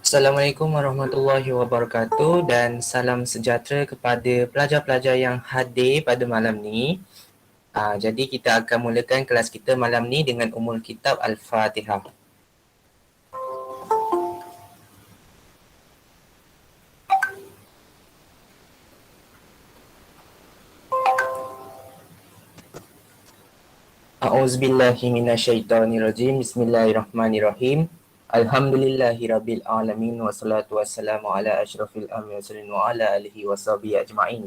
Assalamualaikum warahmatullahi wabarakatuh dan salam sejahtera kepada pelajar-pelajar yang hadir pada malam ni. Jadi kita akan mulakan kelas kita malam ni dengan Ummul Kitab Al-Fatihah. A'udzubillahi minasyaitonirrajim. Bismillahirrahmanirrahim. Alhamdulillahirabbil alamin wassalatu wassalamu ala asyrafil anbiya'i wa ala alihi washabihi ajmain.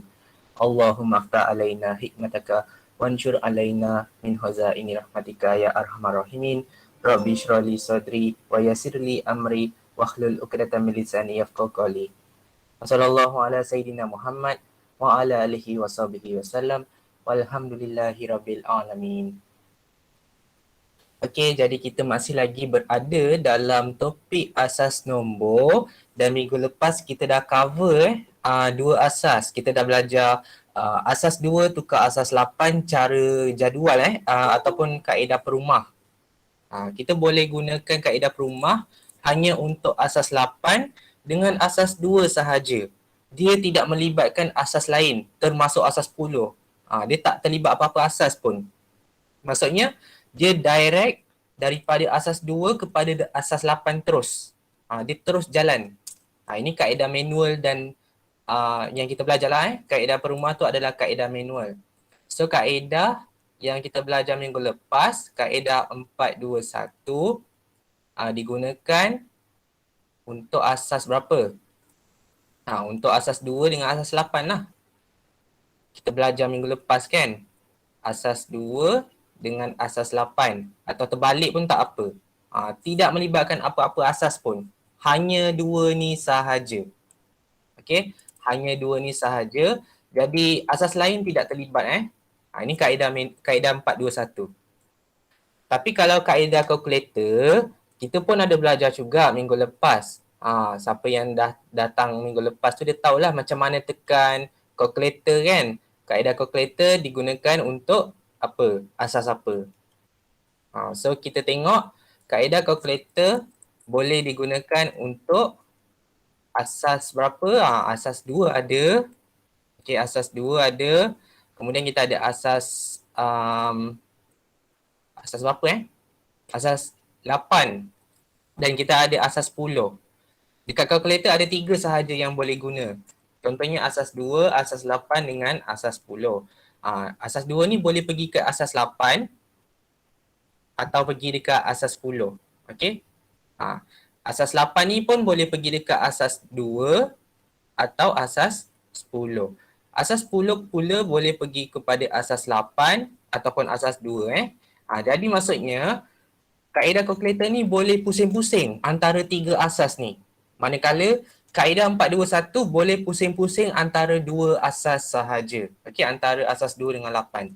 Allahumma aftah alaina hikmataka wanshur alaina min khazaini rahmatika ya arhamar rahimin. Rabbi shrali sadri wa yassirli amri wahlul 'uqdatam min lisani yafqahu qawli. Wassallallahu ala sayyidina Muhammad wa ala alihi washabihi wasallam. Walhamdulillahi rabbil alamin. Okey, jadi kita masih lagi berada dalam topik asas nombor dan minggu lepas kita dah cover dua asas. Kita dah belajar asas 2 tukar asas 8 cara jadual ataupun kaedah perumah. Kita boleh gunakan kaedah perumah hanya untuk asas 8 dengan asas 2 sahaja. Dia tidak melibatkan asas lain termasuk asas 10. Dia tak terlibat apa-apa asas pun. Maksudnya dia direct daripada asas 2 kepada asas 8 terus. Dia terus jalan. Ini kaedah manual dan yang kita belajar lah. Kaedah perumah tu adalah kaedah manual. So kaedah yang kita belajar minggu lepas, kaedah 421 digunakan untuk asas berapa? Untuk asas 2 dengan asas 8 lah. Kita belajar minggu lepas kan? Asas 2 dengan asas 8 atau terbalik pun tak apa. Tidak melibatkan apa-apa asas pun. Hanya dua ni sahaja. Okey, hanya dua ni sahaja. Jadi asas lain tidak terlibat Ini kaedah 421. Tapi kalau kaedah kalkulator, kita pun ada belajar juga minggu lepas. Siapa yang dah datang minggu lepas tu dia tahulah macam mana tekan kalkulator kan. Kaedah kalkulator digunakan untuk apa? Asas apa? So kita tengok kaedah kalkulator boleh digunakan untuk asas berapa? Asas 2 ada. Okey, asas 2 ada. Kemudian kita ada asas asas berapa Asas 8 dan kita ada asas 10. Dekat kalkulator ada 3 sahaja yang boleh guna. Contohnya asas 2, asas 8 dengan asas 10. Asas 2 ni boleh pergi ke asas 8 atau pergi dekat asas 10. Okey? Asas 8 ni pun boleh pergi dekat asas 2 atau asas 10. Asas 10 pula boleh pergi kepada asas 8 ataupun asas 2 Jadi maksudnya kaedah kalkulator ni boleh pusing-pusing antara 3 asas ni. Manakala kaedah 421 boleh pusing-pusing antara 2 asas sahaja. Okey, antara asas 2 dengan 8.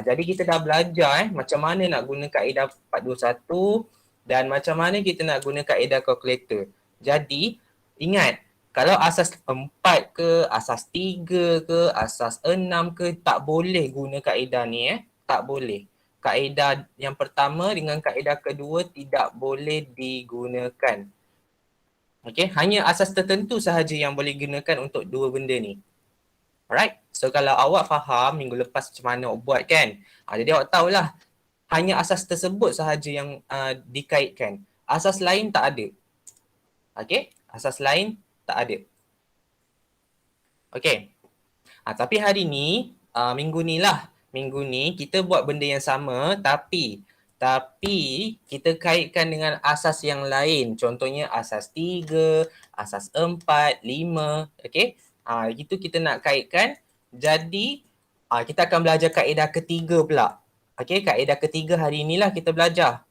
Jadi kita dah belajar macam mana nak guna kaedah 421 dan macam mana kita nak guna kaedah kalkulator. Jadi ingat, kalau asas 4 ke, asas 3 ke, asas 6 ke, tak boleh guna kaedah ni tak boleh. Kaedah yang pertama dengan kaedah kedua tidak boleh digunakan. Okey, hanya asas tertentu sahaja yang boleh digunakan untuk dua benda ni. Alright, so kalau awak faham minggu lepas macam mana awak buat kan, jadi awak tahulah hanya asas tersebut sahaja yang dikaitkan. Asas lain tak ada. Okey, asas lain tak ada. Okey, tapi hari ni, minggu ni kita buat benda yang sama tapi kita kaitkan dengan asas yang lain. Contohnya asas 3, asas 4, 5. Okey. Itu kita nak kaitkan. Jadi kita akan belajar kaedah ketiga pula. Okey, kaedah ketiga hari inilah kita belajar.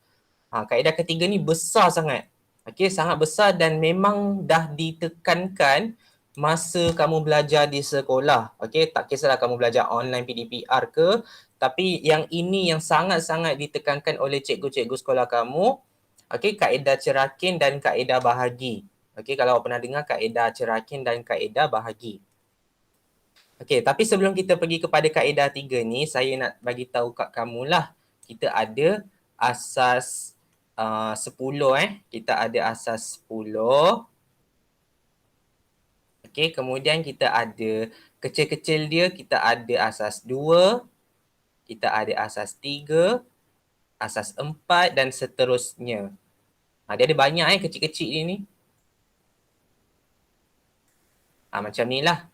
Kaedah ketiga ni besar sangat. Okey, sangat besar dan memang dah ditekankan masa kamu belajar di sekolah. Okey, tak kisahlah kamu belajar online PDPR ke, tapi yang ini yang sangat-sangat ditekankan oleh cikgu-cikgu sekolah kamu. Okey, kaedah cerakin dan kaedah bahagi. Okey, kalau awak pernah dengar kaedah cerakin dan kaedah bahagi. Okey, tapi sebelum kita pergi kepada kaedah 3 ni, saya nak bagi tahu kat kamu lah. Kita ada asas 10 Kita ada asas 10. Okey, kemudian kita ada kecil-kecil dia, kita ada asas 2, kita ada asas 3, asas 4 dan seterusnya. Dia ada banyak kecil-kecil dia ni. Macam ni lah.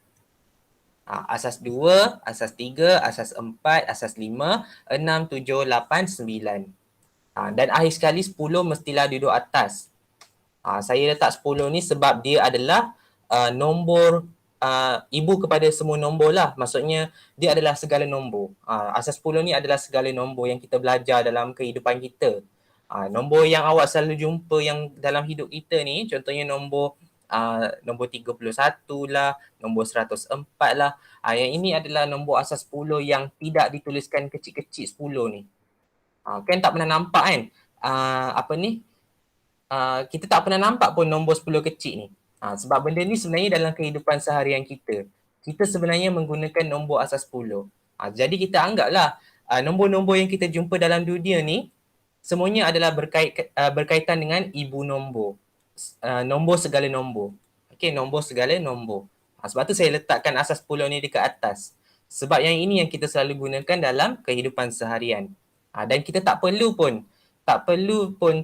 Asas 2, asas 3, asas 4, asas 5, 6, 7, 8, 9. Dan akhir sekali 10 mestilah duduk atas. Saya letak 10 ni sebab dia adalah nombor ibu kepada semua nombor lah. Maksudnya dia adalah segala nombor. Asas 10 ni adalah segala nombor yang kita belajar dalam kehidupan kita. Nombor yang awak selalu jumpa yang dalam hidup kita ni, contohnya nombor 31 lah, nombor 104 lah. Yang ini adalah nombor asas 10 yang tidak dituliskan kecil-kecil 10 ni. Kan tak pernah nampak kan? Kita tak pernah nampak pun nombor 10 kecil ni. Sebab benda ni sebenarnya dalam kehidupan seharian kita. Kita sebenarnya menggunakan nombor asas 10. Jadi kita anggaplah nombor-nombor yang kita jumpa dalam dunia ni semuanya adalah berkaitan dengan ibu nombor. Nombor segala nombor. Okey, nombor segala nombor. Sebab tu saya letakkan asas 10 ni dekat atas. Sebab yang ini yang kita selalu gunakan dalam kehidupan seharian. Dan kita tak perlu pun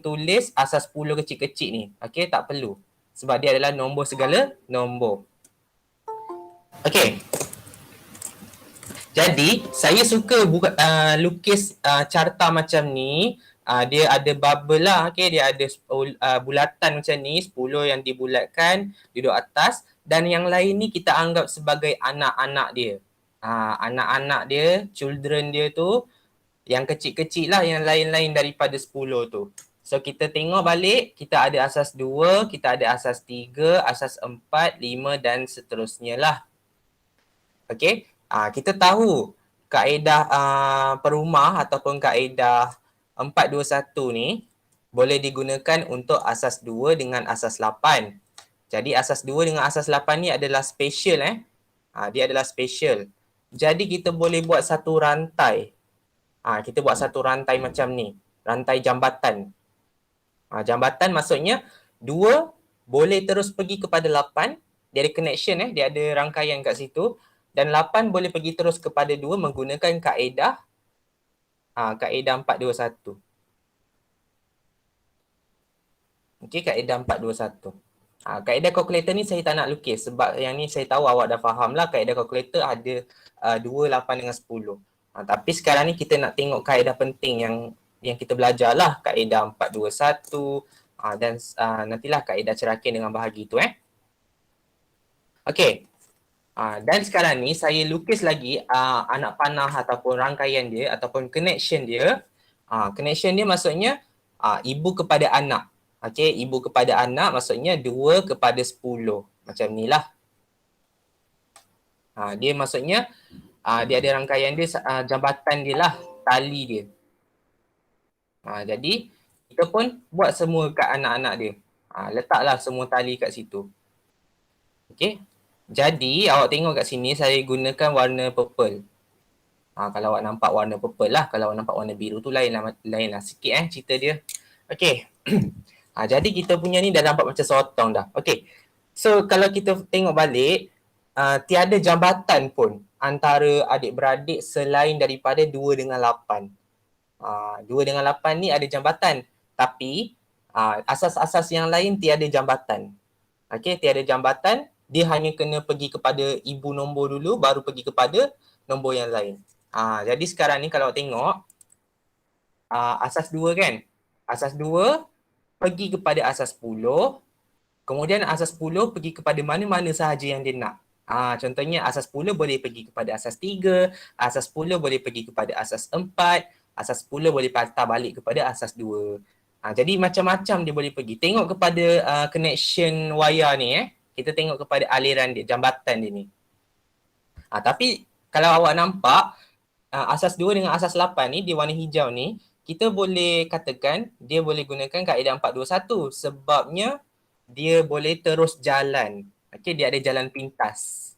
tulis asas 10 kecil-kecil ni. Okey, tak perlu. Sebab dia adalah nombor segala nombor. Okey. Jadi, saya suka lukis carta macam ni. Dia ada bubble lah, okay? Dia ada bulatan macam ni, 10 yang dibulatkan duduk atas, dan yang lain ni kita anggap sebagai anak-anak dia. Anak-anak dia, children dia tu, yang kecil-kecil lah, yang lain-lain daripada 10 tu. So kita tengok balik, kita ada asas 2, kita ada asas 3, asas 4, 5 dan seterusnya lah. Okay, kita tahu kaedah perumah ataupun kaedah 421 ni boleh digunakan untuk asas 2 dengan asas 8. Jadi asas 2 dengan asas 8 ni adalah special dia adalah special. Jadi kita boleh buat satu rantai. Kita buat satu rantai macam ni, rantai jambatan. Jambatan maksudnya 2 boleh terus pergi kepada 8, dia ada connection dia ada rangkaian kat situ, dan 8 boleh pergi terus kepada 2 menggunakan kaedah kaedah 421. Okey, kaedah 421. Kaedah kalkulator ni saya tak nak lukis sebab yang ni saya tahu awak dah faham lah, kaedah kalkulator ada 2, 8 dengan 10. Tapi sekarang ni kita nak tengok kaedah penting yang kita belajar lah, kaedah 421 dan nantilah kaedah cerakin dengan bahagi tu Okey. Dan sekarang ni saya lukis lagi anak panah ataupun rangkaian dia ataupun connection dia. Connection dia maksudnya ibu kepada anak. Okey, ibu kepada anak maksudnya 2 kepada 10. Macam ni lah. Dia maksudnya dia ada rangkaian dia, jambatan dia lah, tali dia. Jadi kita pun buat semua kat anak-anak dia. Letaklah semua tali kat situ. Okey. Jadi awak tengok kat sini saya gunakan warna purple. Kalau awak nampak warna purple lah, kalau awak nampak warna biru tu lain lah sikit cerita dia. Okey. Jadi kita punya ni dah nampak macam sotong dah. Okey. So kalau kita tengok balik, tiada jambatan pun antara adik-beradik selain daripada 2 dengan 8. 2 dengan 8 ni ada jambatan, tapi asas-asas yang lain tiada jambatan. Okey, tiada jambatan. Dia hanya kena pergi kepada ibu nombor dulu, baru pergi kepada nombor yang lain. Jadi sekarang ni kalau tengok, asas 2 kan? Asas 2 pergi kepada asas 10, kemudian asas 10 pergi kepada mana-mana sahaja yang dia nak. Contohnya asas 10 boleh pergi kepada asas 3, asas 10 boleh pergi kepada asas 4, asas 10 boleh patah balik kepada asas 2. Jadi macam-macam dia boleh pergi. Tengok kepada connection wire ni kita tengok kepada aliran dia, jambatan dia ni. Tapi kalau awak nampak asas 2 dengan asas 8 ni, di warna hijau ni, kita boleh katakan dia boleh gunakan kaedah 421 sebabnya dia boleh terus jalan. Okey, dia ada jalan pintas.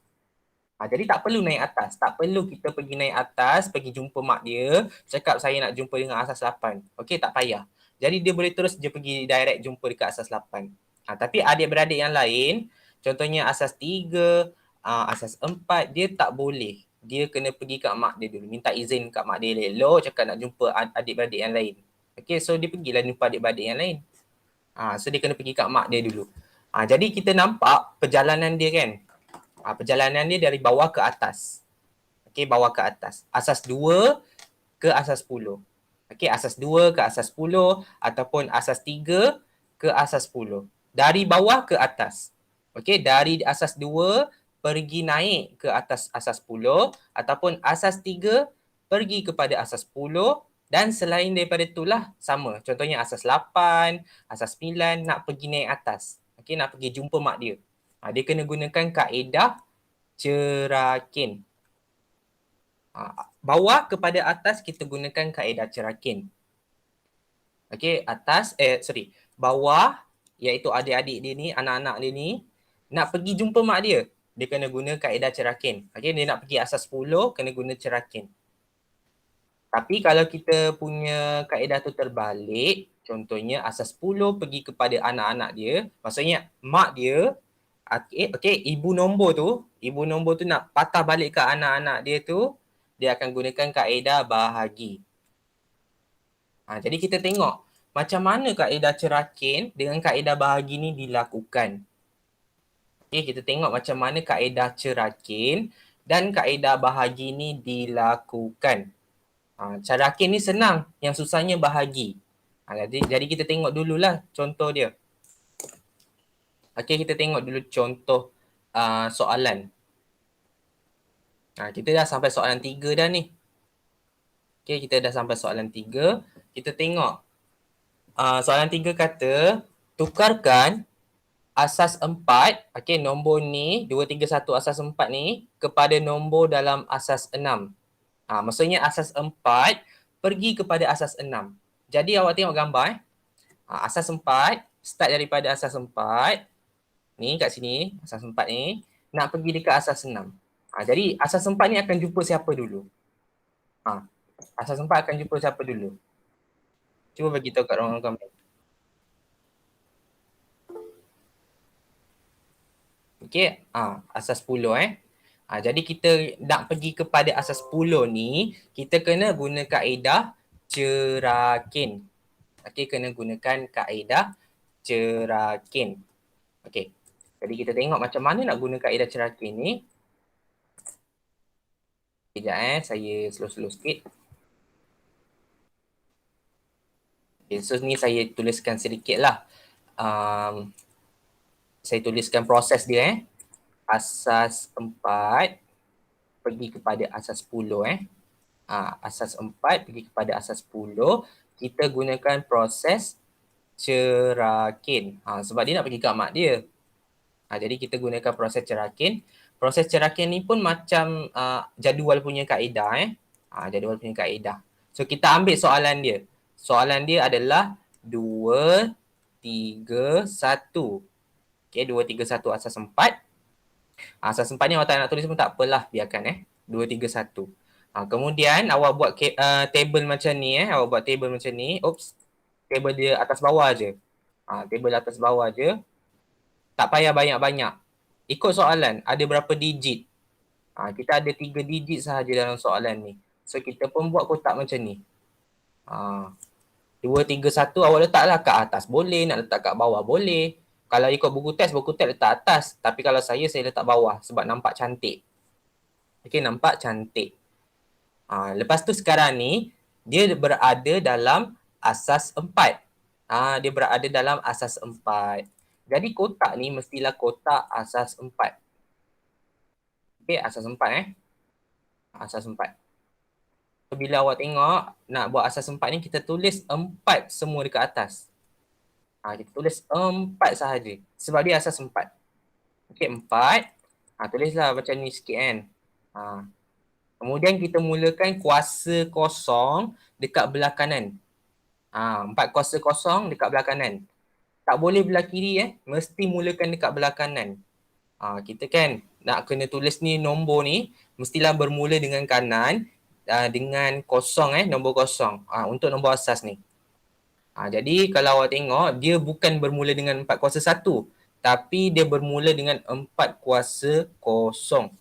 Jadi tak perlu naik atas, tak perlu kita pergi naik atas, pergi jumpa mak dia, cakap saya nak jumpa dengan asas 8. Okey, tak payah. Jadi dia boleh terus je pergi direct jumpa dekat asas 8. Tapi adik-beradik yang lain, Contohnya asas 3, asas 4, dia tak boleh. Dia kena pergi kat mak dia dulu, minta izin kat mak dia elok, cakap nak jumpa adik-beradik yang lain. Okay, so dia pergilah jumpa adik-beradik yang lain. So dia kena pergi kat mak dia dulu. Jadi kita nampak perjalanan dia kan. Perjalanan dia dari bawah ke atas. Okay, bawah ke atas. Asas 2 ke asas 10. Okay, asas 2 ke asas 10 ataupun asas 3 ke asas 10. Dari bawah ke atas. Okay, dari asas 2 pergi naik ke atas asas 10 ataupun asas 3 pergi kepada asas 10 dan selain daripada itulah sama. Contohnya asas 8, asas 9 nak pergi naik atas. Okay, nak pergi jumpa mak dia. Dia kena gunakan kaedah Cerakin. Bawah kepada atas kita gunakan kaedah Cerakin. Okey, bawah iaitu adik-adik dia ni, anak-anak dia ni nak pergi jumpa mak dia, dia kena guna kaedah Cerakin. Okey, dia nak pergi asas 10 kena guna Cerakin. Tapi kalau kita punya kaedah tu terbalik, contohnya asas 10 pergi kepada anak-anak dia, maksudnya mak dia, okey, ibu nombor tu nak patah balik ke anak-anak dia tu, dia akan gunakan kaedah bahagi. Jadi kita tengok macam mana kaedah Cerakin dengan kaedah bahagi ni dilakukan. Okay, kita tengok macam mana kaedah Cerakin dan kaedah bahagi ni dilakukan. Cerakin ni senang, yang susahnya bahagi. Jadi kita tengok dululah contoh dia. Okay, kita tengok dulu contoh soalan. Kita dah sampai soalan 3 dah ni. Okay, kita dah sampai soalan 3. Kita tengok. Soalan 3 kata, tukarkan asas 4, okay, nombor ni, 2, 3, 1 asas 4 ni kepada nombor dalam asas 6. Maksudnya asas 4 pergi kepada asas 6. Jadi awak tengok gambar. Asas 4, start daripada asas 4. Ni kat sini, asas 4 ni, nak pergi dekat asas 6. Jadi asas 4 ni akan jumpa siapa dulu? Asas 4 akan jumpa siapa dulu? Cuba bagi tahu kat ruangan komen. Okay, asas 10 jadi kita nak pergi kepada asas 10 ni, kita kena guna kaedah Cerakin. Okay, kena gunakan kaedah Cerakin. Okay, jadi kita tengok macam mana nak guna kaedah Cerakin ni. Sekejap saya slow-slow sikit. Okay, so ni saya tuliskan sedikit lah. Saya tuliskan proses dia Asas 4 pergi kepada asas 10 asas 4 pergi kepada asas 10, kita gunakan proses Cerakin. Sebab dia nak pergi ke mak dia. Jadi kita gunakan proses Cerakin. Proses Cerakin ni pun macam jadual punya kaedah jadual punya kaedah. So kita ambil soalan dia. Soalan dia adalah 2, 3, 1. Okay, 2, 3, 1 asas 4. Asas 4 ni awak tak nak tulis pun tak apalah, biarkan 2, 3, 1. Kemudian awak buat table macam ni awak buat table macam ni. Oops. Table dia atas bawah je. Table atas bawah je. Tak payah banyak-banyak. Ikut soalan, ada berapa digit? Kita ada 3 digit sahaja dalam soalan ni. So kita pun buat kotak macam ni. 2, 3, 1 awak letaklah kat atas. Boleh, nak letak kat bawah boleh. Kalau ikut buku teks letak atas. Tapi kalau saya letak bawah sebab nampak cantik. Okay, nampak cantik. Lepas tu sekarang ni, dia berada dalam asas 4. Dia berada dalam asas 4. Jadi kotak ni mestilah kotak asas 4. Okay, asas 4 Asas 4. So, bila awak tengok nak buat asas 4 ni, kita tulis 4 semua dekat atas. Kita tulis 4 sahaja. Sebab dia asas 4. Okay, 4. Tulislah macam ni sikit kan. Kemudian kita mulakan kuasa kosong dekat belah kanan. 4 kuasa kosong dekat belah kanan. Tak boleh belah kiri mesti mulakan dekat belah kanan. Kita kan nak kena tulis ni nombor ni, mestilah bermula dengan kanan dengan kosong nombor kosong untuk nombor asas ni. Jadi kalau awak tengok, dia bukan bermula dengan 4 kuasa 1, tapi dia bermula dengan 4 kuasa kosong.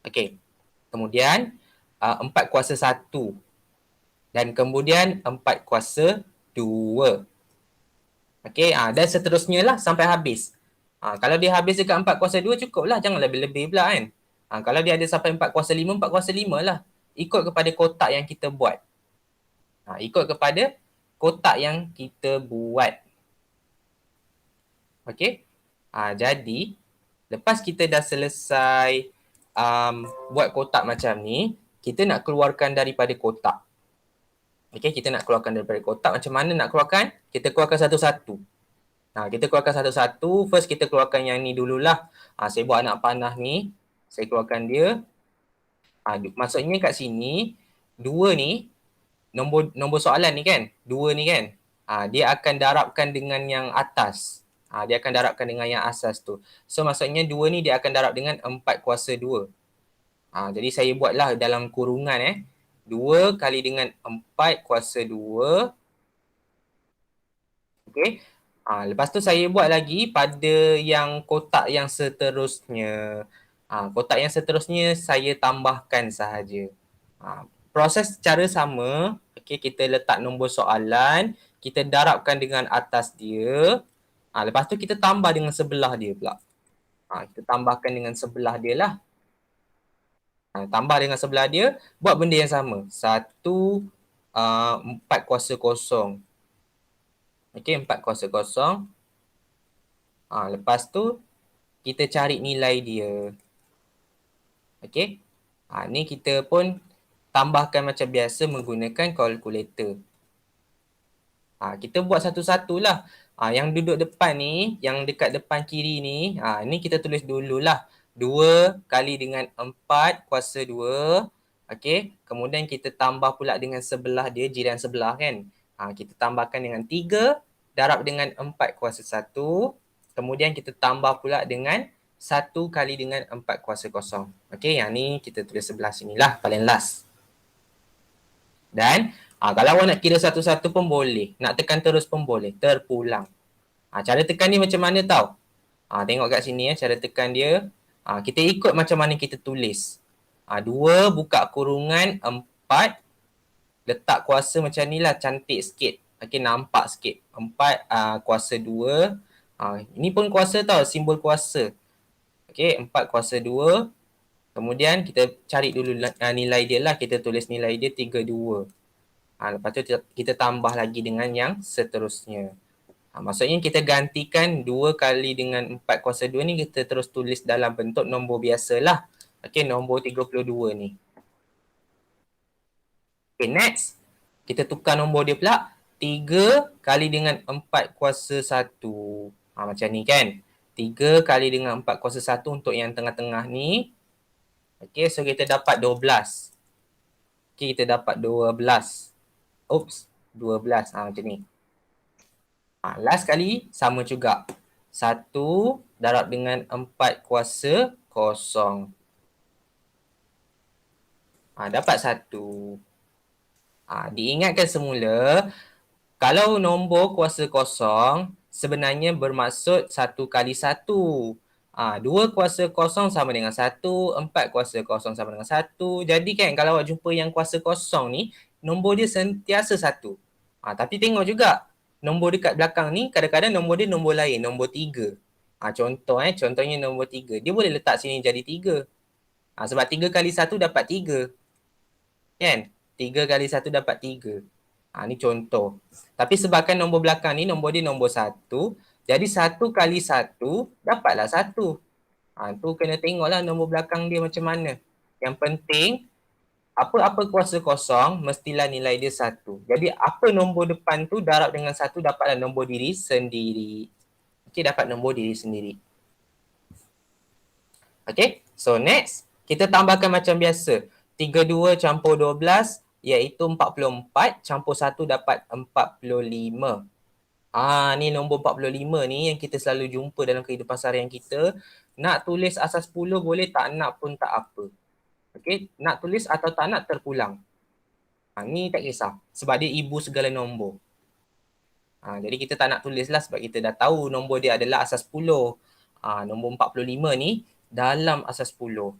Okey. Kemudian 4 kuasa 1 dan kemudian 4 kuasa 2. Okey, dan seterusnya lah sampai habis. Kalau dia habis dekat 4 kuasa 2 cukup lah, jangan lebih-lebih pula kan. Kalau dia ada sampai 4 kuasa 5, 4 kuasa 5 lah. Ikut kepada kotak yang kita buat. Ikut kepada kotak yang kita buat. Okey. Jadi, lepas kita dah selesai buat kotak macam ni, kita nak keluarkan daripada kotak. Okey, kita nak keluarkan daripada kotak. Macam mana nak keluarkan? Kita keluarkan satu-satu. Kita keluarkan satu-satu. First kita keluarkan yang ni dululah. Saya buat anak panah ni. Saya keluarkan dia. Maksudnya kat sini, 2 ni, nombor soalan ni kan, 2 ni kan, dia akan darabkan dengan yang atas. Dia akan darabkan dengan yang asas tu. So maksudnya 2 ni dia akan darab dengan 4 kuasa 2. Jadi saya buatlah dalam kurungan 2 kali dengan 4 kuasa 2. Okey. Lepas tu saya buat lagi pada yang kotak yang seterusnya. Kotak yang seterusnya saya tambahkan sahaja. Proses cara sama. Okey, kita letak nombor soalan, kita darabkan dengan atas dia. Lepas tu kita tambah dengan sebelah dia pula. Kita tambahkan dengan sebelah dia lah. Tambah dengan sebelah dia, buat benda yang sama. 4 kuasa kosong. Okey, 4 kuasa kosong. Lepas tu, kita cari nilai dia. Okey. Ni kita pun tambahkan macam biasa menggunakan kalkulator. Kita buat satu-satulah. Yang duduk depan ni, yang dekat depan kiri ni, ni kita tulis dululah. 2 kali dengan 4 kuasa 2. Okey. Kemudian kita tambah pula dengan sebelah dia, jiran sebelah kan. Kita tambahkan dengan 3 darab dengan 4 kuasa 1. Kemudian kita tambah pula dengan 1 kali dengan 4 kuasa kosong. Okey, yang ni kita tulis sebelah sini lah, paling last. Dan kalau awak nak kira satu-satu pun boleh. Nak tekan terus pun boleh, terpulang. Cara tekan ni macam mana tau? Tengok kat sini cara tekan dia. Kita ikut macam mana kita tulis. 2 buka kurungan 4. Letak kuasa macam ni lah, cantik sikit. Okey, nampak sikit. 4 kuasa 2. Ini pun kuasa tau, simbol kuasa. Okey, 4 kuasa 2. Kemudian kita cari dulu nilai dia lah. Kita tulis nilai dia 32. Lepas tu kita tambah lagi dengan yang seterusnya. Maksudnya kita gantikan 2 kali dengan 4 kuasa 2 ni kita terus tulis dalam bentuk nombor biasa lah. Okey, nombor 32 ni. Okay, next. Kita tukar nombor dia pula. 3 kali dengan 4 kuasa 1. Macam ni kan. 3 kali dengan 4 kuasa 1 untuk yang tengah-tengah ni. Okay, so kita dapat 12. Okay, kita dapat 12. Oops, 12. Macam ni. Last kali, sama juga. 1 darab dengan 4 kuasa 0. Dapat 1. Diingatkan semula, kalau nombor kuasa kosong sebenarnya bermaksud 1 kali 1. 2 kuasa kosong sama dengan 1, 4 kuasa kosong sama dengan 1. Jadi kan kalau awak jumpa yang kuasa kosong ni, nombor dia sentiasa 1. Tapi tengok juga, nombor dekat belakang ni kadang-kadang nombor dia nombor lain, nombor 3. Contohnya nombor 3. Dia boleh letak sini jadi 3. Sebab 3 kali 1 dapat 3. Kan? 3 kali 1 dapat 3. Ni contoh. Tapi sebabkan nombor belakang ni nombor dia nombor 1. Jadi 1 kali 1 dapatlah 1. Tu kena tengoklah nombor belakang dia macam mana. Yang penting, apa-apa kuasa kosong mestilah nilai dia 1. Jadi apa nombor depan tu darab dengan 1 dapatlah nombor diri sendiri. Okey, dapat nombor diri sendiri. Okey, so next. Kita tambahkan macam biasa. 32 campur 12 iaitu 44 campur 1 dapat 45. Ni nombor 45 ni yang kita selalu jumpa dalam kehidupan seharian kita. Nak tulis asas 10 boleh, tak nak pun tak apa. Okey, nak tulis atau tak nak terpulang. Ni tak kisah sebab dia ibu segala nombor. Jadi kita tak nak tulis lah sebab kita dah tahu nombor dia adalah asas 10. Nombor 45 ni dalam asas 10.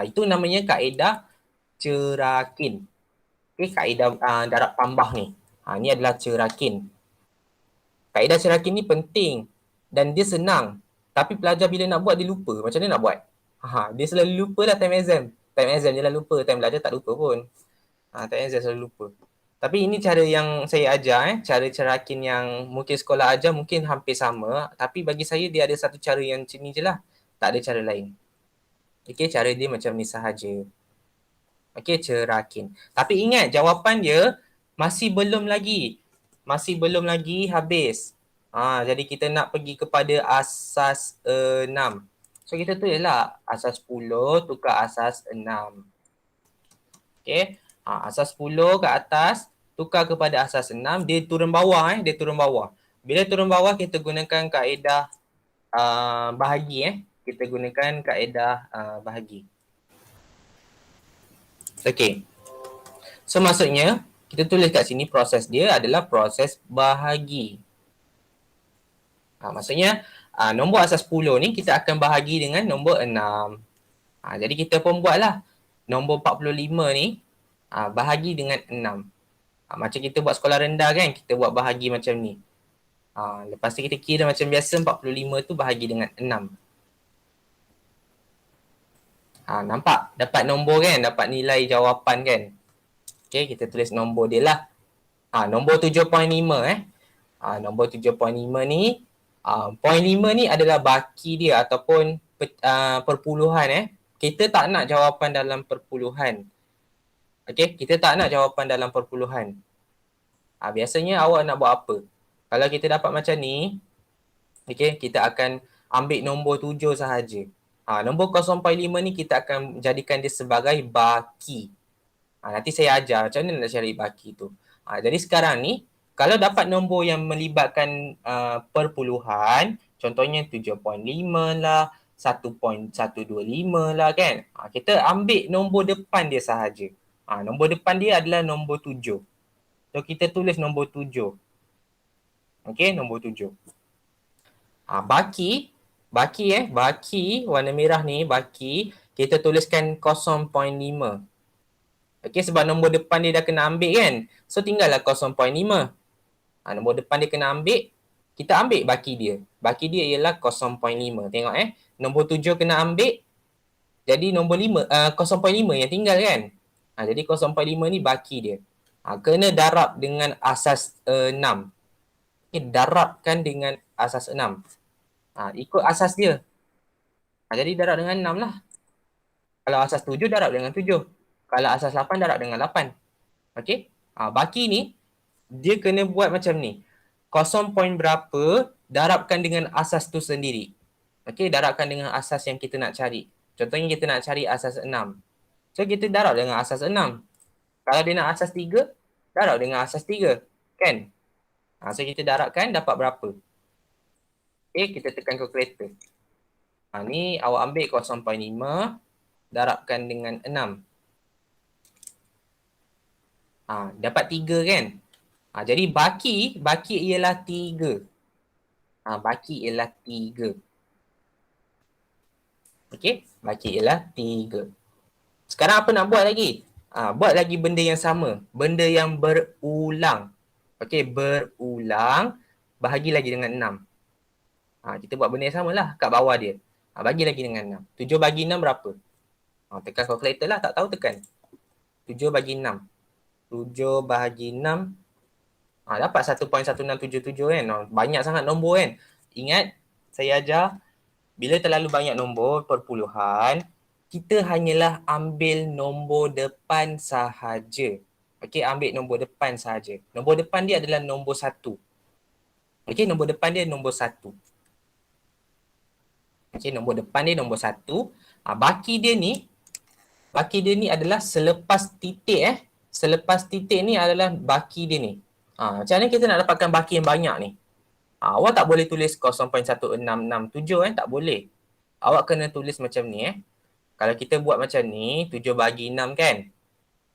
Itu namanya kaedah Cerakin. Okay, kaedah darab tambah ni. Ni adalah Cerakin. Kaedah Cerakin ni penting dan dia senang. Tapi pelajar bila nak buat dia lupa. Macam mana nak buat? Dia selalu lupa lah time exam. Time exam je lah lupa. Time belajar tak lupa pun. Time exam selalu lupa. Tapi ini cara yang saya ajar, cara Cerakin yang mungkin sekolah ajar mungkin hampir sama. Tapi bagi saya dia ada satu cara yang macam ni je lah. Tak ada cara lain. Okay, cara dia macam ni sahaja. Okay, Cerakin. Tapi ingat jawapan dia masih belum lagi. Masih belum lagi habis. Jadi kita nak pergi kepada asas 6. So kita tulis lah asas 10 tukar asas 6. Okay. Asas 10 ke atas tukar kepada asas 6. Dia turun bawah. Dia turun bawah. Bila turun bawah kita gunakan kaedah bahagi. Kita gunakan kaedah bahagi. Okay. So maksudnya kita tulis kat sini proses dia adalah proses bahagi. Maksudnya nombor asas 10 ni kita akan bahagi dengan nombor 6. Jadi kita pun buatlah nombor 45 ni bahagi dengan 6. Macam kita buat sekolah rendah kan, kita buat bahagi macam ni. Lepas tu kita kira macam biasa 45 tu bahagi dengan 6. Nampak? Dapat nombor kan? Dapat nilai jawapan kan? Okay, kita tulis nombor dia lah. Nombor 7.5 nombor 7.5 ni, 0.5 ni adalah baki dia ataupun perpuluhan. Kita tak nak jawapan dalam perpuluhan. Okay, kita tak nak jawapan dalam perpuluhan. Biasanya awak nak buat apa? Kalau kita dapat macam ni, okay, kita akan ambil nombor 7 sahaja. Nombor 0.5 ni kita akan jadikan dia sebagai baki. Nanti saya ajar macam mana nak cari baki tu. Jadi sekarang ni, kalau dapat nombor yang melibatkan perpuluhan, contohnya 7.5 lah, 1.125 lah kan. Kita ambil nombor depan dia sahaja. Nombor depan dia adalah nombor 7. So kita tulis nombor 7. Okay, nombor 7. Baki warna merah ni, baki, kita tuliskan 0.5. Okay, sebab nombor depan dia dah kena ambil kan. So tinggallah 0.5. Nombor depan dia kena ambil. Kita ambil baki dia. Baki dia ialah 0.5. Tengok Nombor 7 kena ambil. Jadi nombor 0.5 yang tinggal kan. Jadi 0.5 ni baki dia. Kena darab dengan asas 6. Okay, darabkan dengan asas 6. Ikut asas dia. Jadi darab dengan 6 lah. Kalau asas 7 darab dengan 7. Kalau asas 8 darab dengan 8. Okay. Baki ni, dia kena buat macam ni. 0 point berapa darabkan dengan asas tu sendiri. Okay, darabkan dengan asas yang kita nak cari. Contohnya kita nak cari asas 6. So kita darab dengan asas 6. Kalau dia nak asas 3, darab dengan asas 3. Kan? So kita darabkan dapat berapa. Okay, kita tekan kalkulator. Ni awak ambil 0.5 darabkan dengan 6. Dapat 3 kan? Jadi baki ialah 3. Baki ialah 3. Okey, baki ialah 3. Sekarang apa nak buat lagi? Buat lagi benda yang sama. Benda yang berulang. Okey, berulang. Bahagi lagi dengan 6. Kita buat benda yang sama lah kat bawah dia. Bagi lagi dengan 6. 7 bagi 6 berapa? Tekan kalkulator lah. Tak tahu tekan. 7 bagi 6. 7 bahagi 6. Dapat 1.1677 kan. Banyak sangat nombor kan. Ingat, saya ajar bila terlalu banyak nombor perpuluhan, kita hanyalah ambil nombor depan sahaja. Okey, ambil nombor depan sahaja. Nombor depan dia adalah nombor 1. Okey, nombor depan dia nombor 1. Okey, nombor depan dia nombor 1. Baki dia ni adalah selepas titik Selepas titik ni adalah baki dia ni. Macam mana kita nak dapatkan baki yang banyak ni? Awak tak boleh tulis 0.1667 tak boleh. Awak kena tulis macam ni Kalau kita buat macam ni, 7 bagi 6 kan.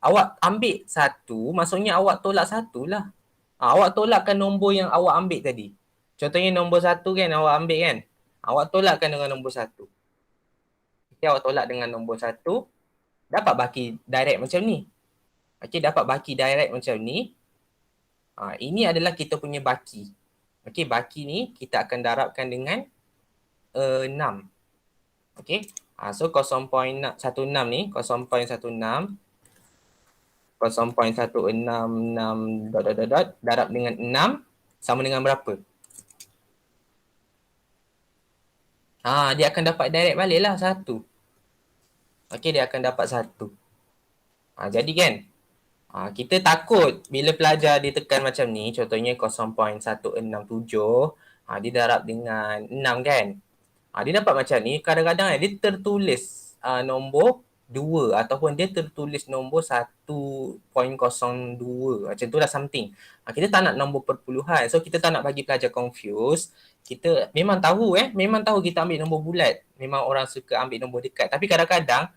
Awak ambil 1, maksudnya awak tolak 1 lah. Awak tolakkan nombor yang awak ambil tadi. Contohnya nombor 1 kan awak ambil kan. Awak tolakkan dengan nombor 1. Okay, awak tolak dengan nombor 1. Dapat baki direct macam ni. Okay, dapat baki direct macam ni. Ini adalah kita punya baki. Okay, baki ni kita akan darabkan dengan 6. Okay. So 0.16 ni, 0.16 0.166 darab dengan 6 sama dengan berapa? Dia akan dapat direct balik lah 1. Okay, dia akan dapat 1. Jadi kan, kita takut bila pelajar dia tekan macam ni, contohnya 0.167, dia darab dengan 6 kan. Dia dapat macam ni, kadang-kadang dia tertulis nombor 2 ataupun dia tertulis nombor 1.02. Macam tu lah something. Kita tak nak nombor perpuluhan. So kita tak nak bagi pelajar confuse. Kita memang tahu kita ambil nombor bulat. Memang orang suka ambil nombor dekat. Tapi kadang-kadang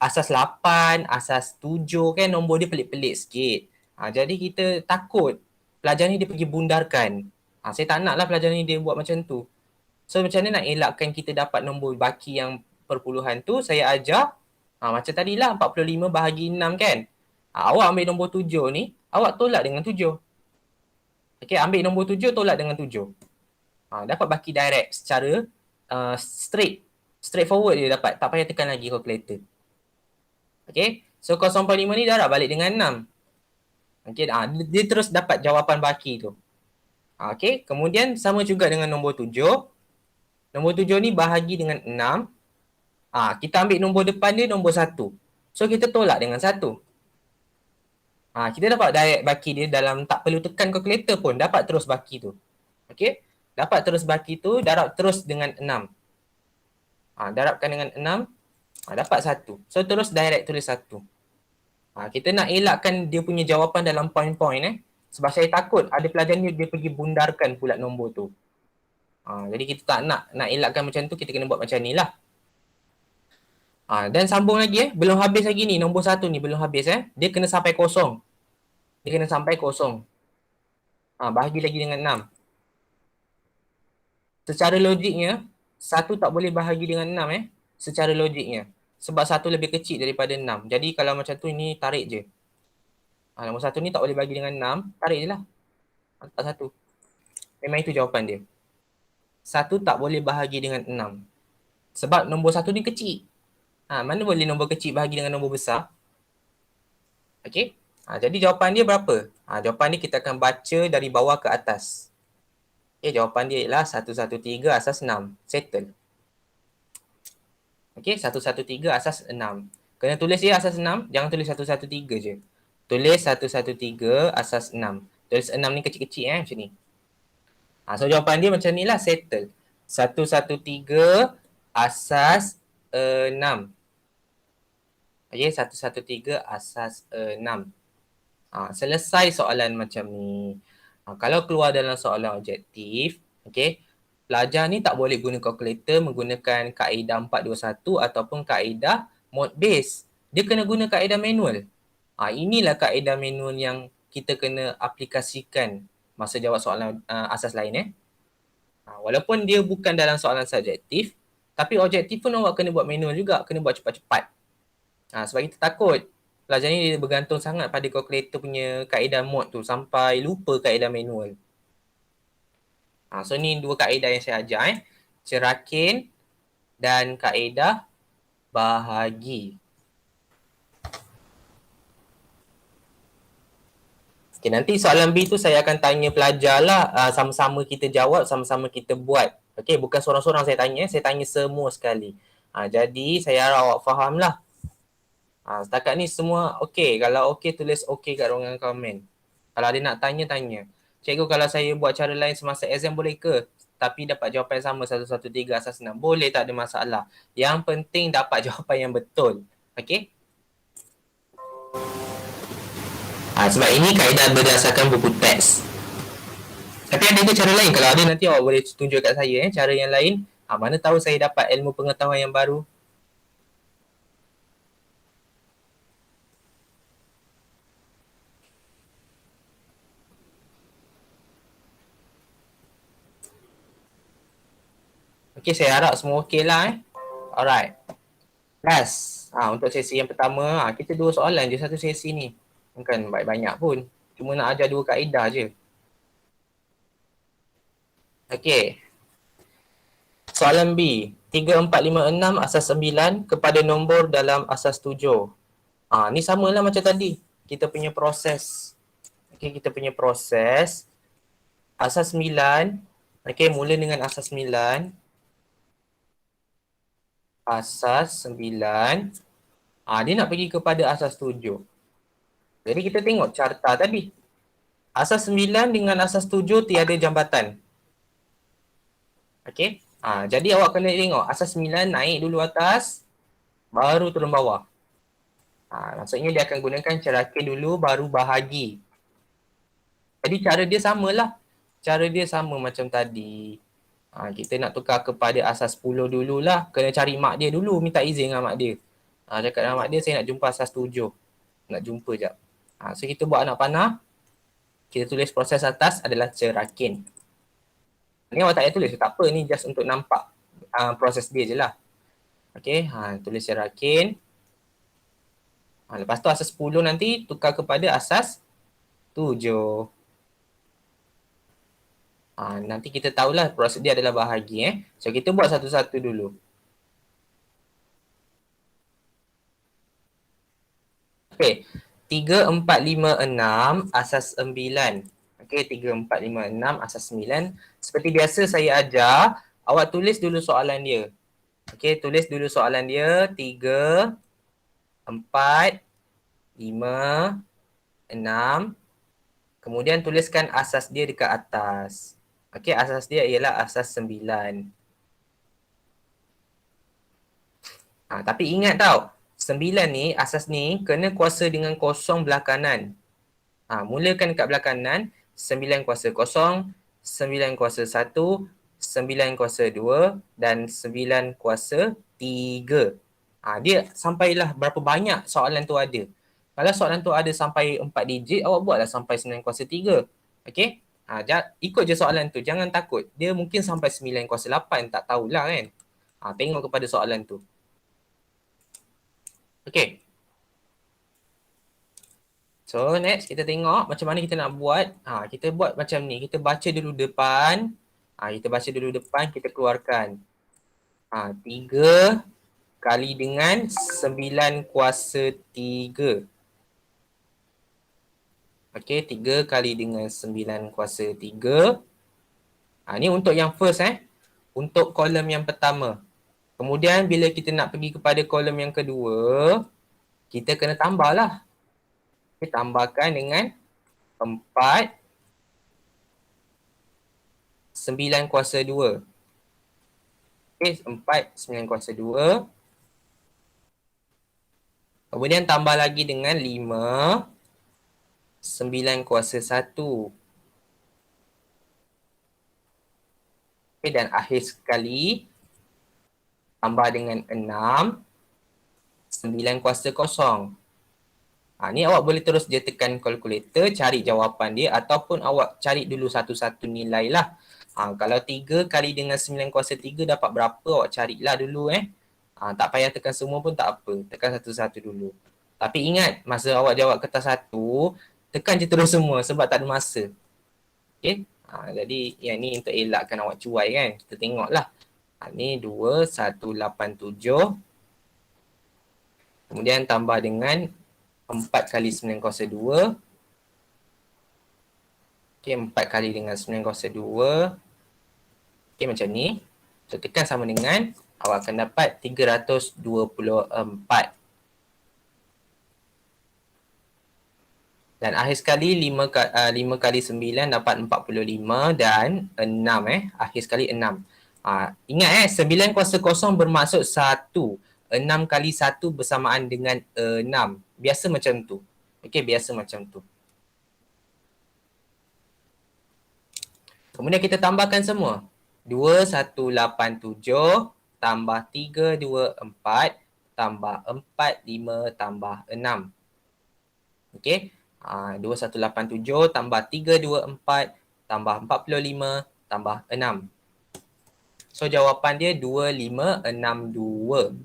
asas 8, asas 7 kan nombor dia pelik-pelik sikit. Jadi kita takut pelajar ni dia pergi bundarkan. Saya tak nak lah pelajar ni dia buat macam tu. So macam mana nak elakkan kita dapat nombor baki yang perpuluhan tu, saya ajar macam tadilah 45 bahagi 6 kan. Awak ambil nombor 7 ni, awak tolak dengan 7. Okay, ambil nombor 7 tolak dengan 7. Dapat baki direct secara straightforward dia dapat. Tak payah tekan lagi calculator. Okay, so 0.5 ni darab balik dengan 6. Okay, dia terus dapat jawapan baki tu. Okay, kemudian sama juga dengan nombor 7. Nombor 7 ni bahagi dengan 6. Kita ambil nombor depan dia nombor 1. So kita tolak dengan 1. Kita dapat direct baki dia dalam tak perlu tekan calculator pun dapat terus baki tu. Okey? Dapat terus baki tu, darab terus dengan 6. Darabkan dengan 6, dapat 1. So terus direct tulis 1. Kita nak elakkan dia punya jawapan dalam point-point sebab saya takut ada pelajar ni dia pergi bundarkan pula nombor tu. Jadi kita tak nak elakkan macam tu, kita kena buat macam ni lah. Dan sambung lagi belum habis lagi ni, nombor 1 ni belum habis dia kena sampai kosong. Dia kena sampai kosong. Bahagi lagi dengan 6. Secara logiknya 1 tak boleh bahagi dengan 6 secara logiknya. Sebab 1 lebih kecil daripada 6. Jadi kalau macam tu ini tarik je. Nombor 1 ni tak boleh bagi dengan 6, tarik je lah. Tak 1. Memang itu jawapan dia. 1 tak boleh bahagi dengan 6. Sebab nombor 1 ni kecil. Mana boleh nombor kecil bahagi dengan nombor besar? Okey. Jadi jawapan dia berapa? Jawapan dia kita akan baca dari bawah ke atas. Okey, jawapan dia ialah 113 asas 6. Settle. Okey, 113 asas 6. Kena tulis dia asas 6, jangan tulis 113 je. Tulis 113 asas 6. Tulis 6 ni kecil-kecil macam ni. So jawapan dia macam ni lah, settle. 113 asas 6. Okay, 113 asas 6. Selesai soalan macam ni. Kalau keluar dalam soalan objektif, okay, pelajar ni tak boleh guna kalkulator menggunakan kaedah 421 ataupun kaedah mode base. Dia kena guna kaedah manual. Inilah kaedah manual yang kita kena aplikasikan masa jawab soalan asas lain. Walaupun dia bukan dalam soalan subjektif, tapi objektif pun awak kena buat manual juga, kena buat cepat-cepat. Sebab kita takut pelajar ni dia bergantung sangat pada kalkulator punya kaedah mod tu sampai lupa kaedah manual. So ni dua kaedah yang saya ajar Cerakin dan kaedah bahagi. Okay, nanti soalan B tu saya akan tanya pelajar lah, sama-sama kita jawab, sama-sama kita buat. Okay, bukan seorang-seorang saya tanya semua sekali. Jadi saya harap awak faham lah. Setakat ni semua okey. Kalau okey tulis okey kat ruangan komen. Kalau ada nak tanya, tanya. Cikgu, kalau saya buat cara lain semasa exam boleh ke? Tapi dapat jawapan sama 113 asas 6. Boleh, tak ada masalah. Yang penting dapat jawapan yang betul. Okey? Sebab ini kaedah berdasarkan buku teks. Tapi ada ke cara lain? Kalau ada nanti awak boleh tunjuk kat saya cara yang lain. Mana tahu saya dapat ilmu pengetahuan yang baru. Okay, saya harap semua okey lah. Alright. Last. Untuk sesi yang pertama, kita 2 soalan je satu sesi ni. Bukan banyak pun. Cuma nak ajar 2 kaedah je. Okay. Soalan B. 3, 4, 5, 6 asas 9 kepada nombor dalam asas 7. Ni samalah macam tadi. Kita punya proses. Okay, kita punya proses. Asas 9. Okay, mula dengan asas 9. Asas 9. Dia nak pergi kepada asas 7. Jadi kita tengok carta tadi. Asas 9 dengan asas 7 tiada jambatan. Okay. Jadi awak kena tengok asas 9 naik dulu atas, baru turun bawah. Maksudnya dia akan gunakan cerakin dulu, baru bahagi. Jadi cara dia samalah. Cara dia sama macam tadi. Kita nak tukar kepada asas 10 dululah. Kena cari mak dia dulu, minta izin dengan mak dia. Cakap dengan mak dia, saya nak jumpa asas 7. Nak jumpa jap. So kita buat anak panah. Kita tulis proses atas adalah cerakin. Ni awak tak payah tulis, tak apa, ni just untuk nampak proses dia je lah. Okay, tulis cerakin. Lepas tu asas 10 nanti tukar kepada asas 7. Nanti kita tahulah proses dia adalah bahagi. So kita buat satu-satu dulu. Okay, 3, 4, 5, 6 asas 9. Okay, 3, 4, 5, 6 asas 9. Seperti biasa saya ajar, awak tulis dulu soalan dia. Okay, tulis dulu soalan dia. 3, 4, 5, 6. Kemudian tuliskan asas dia dekat atas. Okay, asas dia ialah asas 9. Tapi ingat tau, 9 ni, asas ni kena kuasa dengan kosong belah kanan. Mulakan dekat belah kanan, 9 kuasa kosong, 9 kuasa 1, 9 kuasa 2 dan 9 kuasa 3. Dia sampailah berapa banyak soalan tu ada. Kalau soalan tu ada sampai 4 digit, awak buatlah sampai 9 kuasa 3. Okay? Ikut je soalan tu, jangan takut. Dia mungkin sampai 9 kuasa 8, tak tahulah kan. Tengok kepada soalan tu. Okay. So next kita tengok macam mana kita nak buat. Kita buat macam ni. Kita baca dulu depan. Kita baca dulu depan, kita keluarkan. 3 kali dengan 9 kuasa 3. Okay, 3 kali dengan 9 kuasa 3. Ni untuk yang first Untuk kolom yang pertama. Kemudian bila kita nak pergi kepada kolom yang kedua, kita kena tambah lah. Kita tambahkan dengan 4 9 kuasa 2. Okay, 4 9 kuasa 2. Kemudian tambah lagi dengan 5 9 kuasa 1. Okay, dan akhir sekali tambah dengan 6 9 kuasa 0. Ni awak boleh terus je tekan kalkulator, cari jawapan dia ataupun awak cari dulu satu-satu nilai lah. Kalau 3 kali dengan 9 kuasa 3 dapat berapa, awak carilah dulu tak payah tekan semua pun tak apa, tekan satu-satu dulu. Tapi ingat, masa awak jawab kertas 1, tekan je terus semua sebab tak ada masa. Okay, jadi yang ni untuk elakkan awak cuai kan. Kita tengoklah. Ni 2187. Kemudian tambah dengan 4 kali 9 kuasa 2. Okay, 4 kali dengan 9 kuasa 2. Okay, macam ni. So, tekan sama dengan, awak akan dapat 324. Dan akhir sekali 5 kali 9 dapat 45 dan 6 akhir sekali 6. Ingat 9 kuasa 0 bermaksud 1. 6 kali 1 bersamaan dengan 6. Biasa macam tu. Okey, biasa macam tu. Kemudian kita tambahkan semua. 2187 tambah 324 tambah 45 tambah 6. Okey. 2187 tambah 324 tambah 45 tambah 6. So jawapan dia 2562.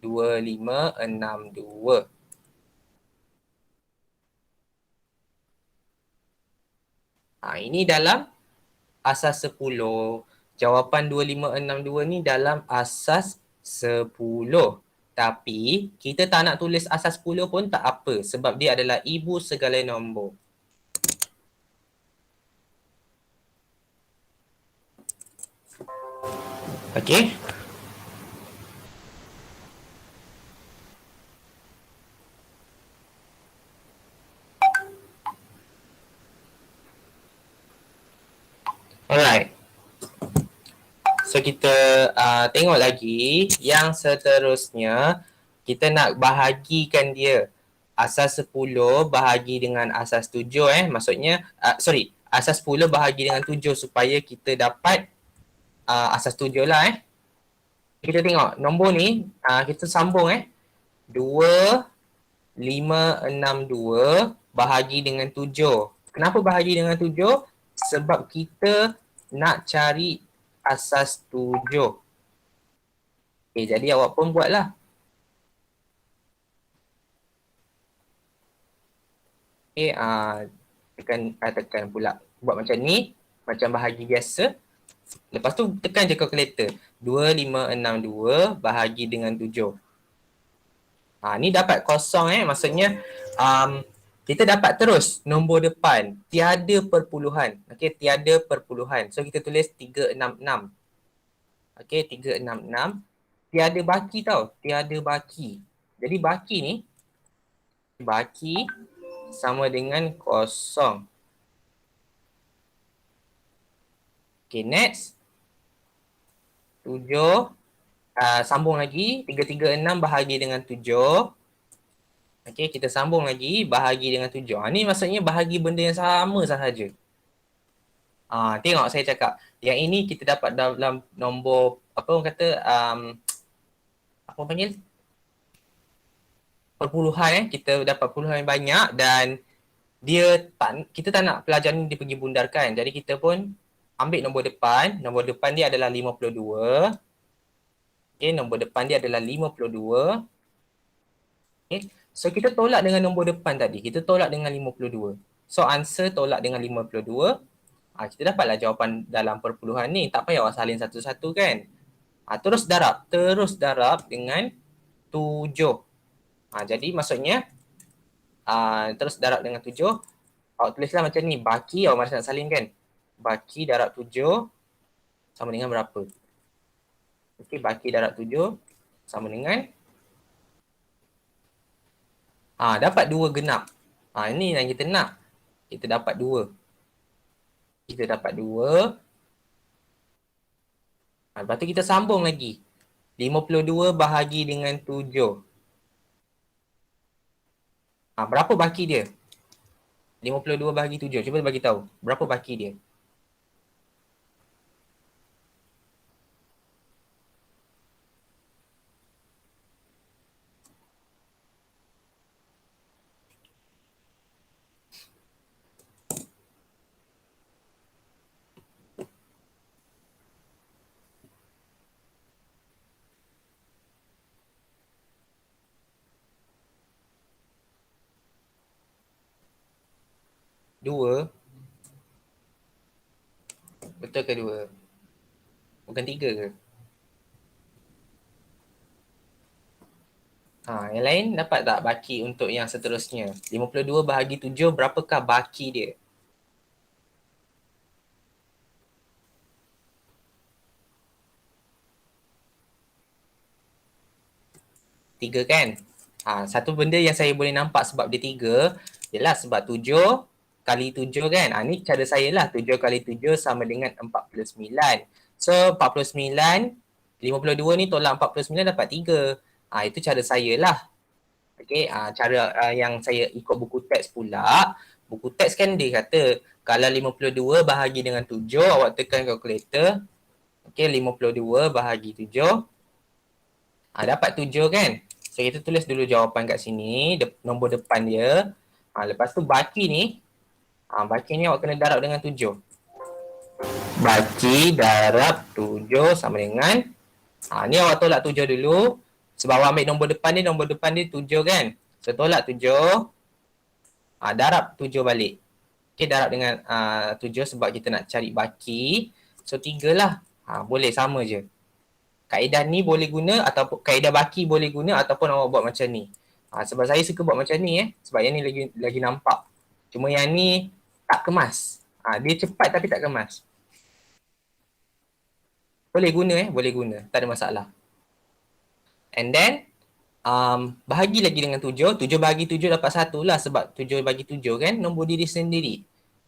2562. Ini dalam asas 10. Jawapan 2562 ni dalam asas 10. Tapi kita tak nak tulis asas 10 pun tak apa sebab dia adalah ibu segala nombor. Okey. Alright. So kita tengok lagi yang seterusnya. Kita nak bahagikan dia. Asas 10 bahagi dengan asas 7 Maksudnya, asas 10 bahagi dengan 7 supaya kita dapat asas 7 lah Kita tengok nombor ni, kita sambung 2562 bahagi dengan 7. Kenapa bahagi dengan 7? Sebab kita nak cari asas 7. Okay, jadi awak pun buatlah. Okay, tekan pula. Buat macam ni, macam bahagi biasa. Lepas tu tekan je kalkulator. 2562 bahagi dengan 7. Ni dapat kosong maksudnya kita dapat terus nombor depan. Tiada perpuluhan. Okay, tiada perpuluhan. So kita tulis 366. Okay, 366. Tiada baki tau. Tiada baki. Jadi baki ni, baki sama dengan kosong. Okay, next. 7. Sambung lagi. 336 bahagi dengan 7. Okay, kita sambung lagi. Bahagi dengan 7. Ni maksudnya bahagi benda yang sama sahaja. Tengok saya cakap. Yang ini kita dapat dalam nombor, apa orang kata, apa orang panggil? Perpuluhan kita dapat perpuluhan yang banyak dan kita tak nak pelajaran ni dia pergi bundarkan. Jadi kita pun ambil nombor depan. Nombor depan dia adalah 52. Okay, nombor depan dia adalah 52. Okay. So kita tolak dengan nombor depan tadi. Kita tolak dengan 52. So answer tolak dengan 52. Kita dapatlah jawapan dalam perpuluhan ni. Tak payah awak salin satu-satu kan. Terus darab. Terus darab dengan 7. Jadi maksudnya terus darab dengan 7. Awak tulislah macam ni. Baki awak masih nak salin kan. Baki darab 7 sama dengan berapa? Okey, baki darab 7 sama dengan dapat 2 genap. Ini yang kita nak. Kita dapat 2. Kita dapat 2. Lepas tu kita sambung lagi. 52 bahagi dengan 7. Berapa baki dia? 52 bahagi 7. Cuba bagi tahu. Berapa baki dia? Dua. Betul ke 2? Bukan 3 ke? Yang lain dapat tak baki untuk yang seterusnya? 52 bahagi 7, berapakah baki dia? 3 kan? Satu benda yang saya boleh nampak sebab dia 3, ialah sebab 7 kali 7 kan? Ni cara saya lah. 7 kali 7 sama dengan 49. So 49, 52 ni tolak 49 dapat 3. Itu cara saya lah. Okay, cara yang saya ikut buku teks pula. Buku teks kan dia kata kalau 52 bahagi dengan 7, awak tekan kalkulator. Okay, 52 bahagi 7. Dapat 7 kan? So kita tulis dulu jawapan kat sini, nombor depan dia. Lepas tu baki ni awak kena darab dengan 7. Baki darab 7 sama dengan, ni awak tolak 7 dulu. Sebab awak ambil nombor depan dia 7 kan. So tolak 7, darab 7 balik. Okay, darab dengan 7 sebab kita nak cari baki. So 3 lah. Boleh sama je. Kaedah ni boleh guna ataupun kaedah baki boleh guna ataupun awak buat macam ni. Sebab saya suka buat macam ni sebab yang ni lagi nampak. Cuma yang ni tak kemas. Dia cepat tapi tak kemas. Boleh guna boleh guna. Tak ada masalah. And then bahagi lagi dengan 7. 7 bahagi 7 dapat 1 lah sebab 7 bagi 7 kan nombor diri sendiri.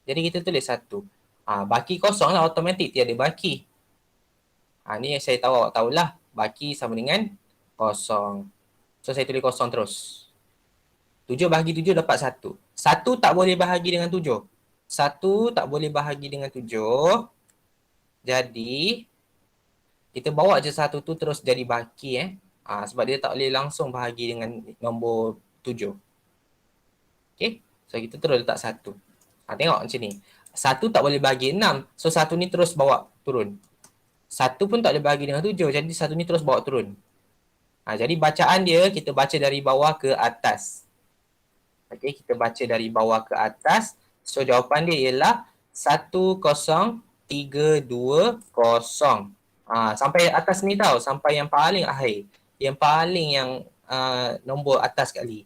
Jadi kita tulis 1. Baki kosong lah, automatik tiada baki. Ni yang saya tahu awak tahulah. Baki sama dengan kosong. So saya tulis kosong terus. 7 bahagi 7 dapat 1. 1 tak boleh bahagi dengan 7. 1 tak boleh bahagi dengan 7. Jadi kita bawa je 1 tu terus jadi baki sebab dia tak boleh langsung bahagi dengan nombor 7. Okay. So kita terus letak 1. Tengok macam ni. 1 tak boleh bahagi 6. So 1 ni terus bawa turun. 1 pun tak boleh bahagi dengan 7. Jadi 1 ni terus bawa turun. Jadi bacaan dia kita baca dari bawah ke atas. Okay, kita baca dari bawah ke atas. So jawapan dia ialah 10320. Sampai atas ni tau. Sampai yang paling akhir. Yang paling yang nombor atas sekali.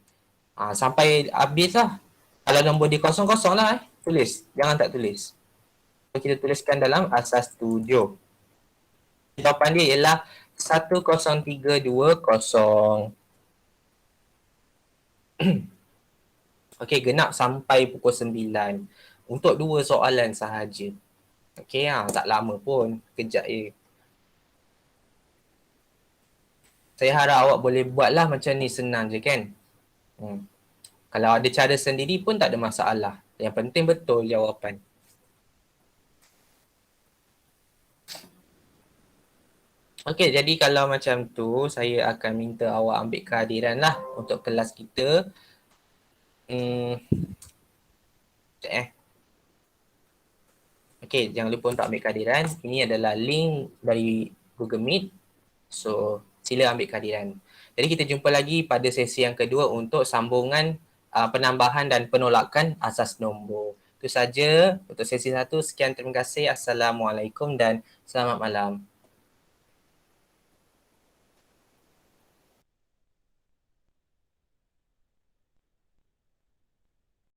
Sampai habis lah. Kalau nombor dia kosong-kosong lah tulis. Jangan tak tulis. So, kita tuliskan dalam asas 7. Jawapan dia ialah 10320. Okey, genap sampai pukul 9 untuk 2 soalan sahaja. Okey, tak lama pun, kejap je. Saya harap awak boleh buatlah macam ni, senang je kan. Kalau ada cara sendiri pun tak ada masalah. Yang penting betul jawapan. Okey, jadi kalau macam tu, saya akan minta awak ambil kehadiran lah untuk kelas kita. Okey, jangan lupa untuk ambil kehadiran. Ini adalah link dari Google Meet. So, sila ambil kehadiran. Jadi kita jumpa lagi pada sesi yang kedua untuk sambungan penambahan dan penolakan asas nombor. Itu saja untuk sesi 1. Sekian, terima kasih. Assalamualaikum dan selamat malam.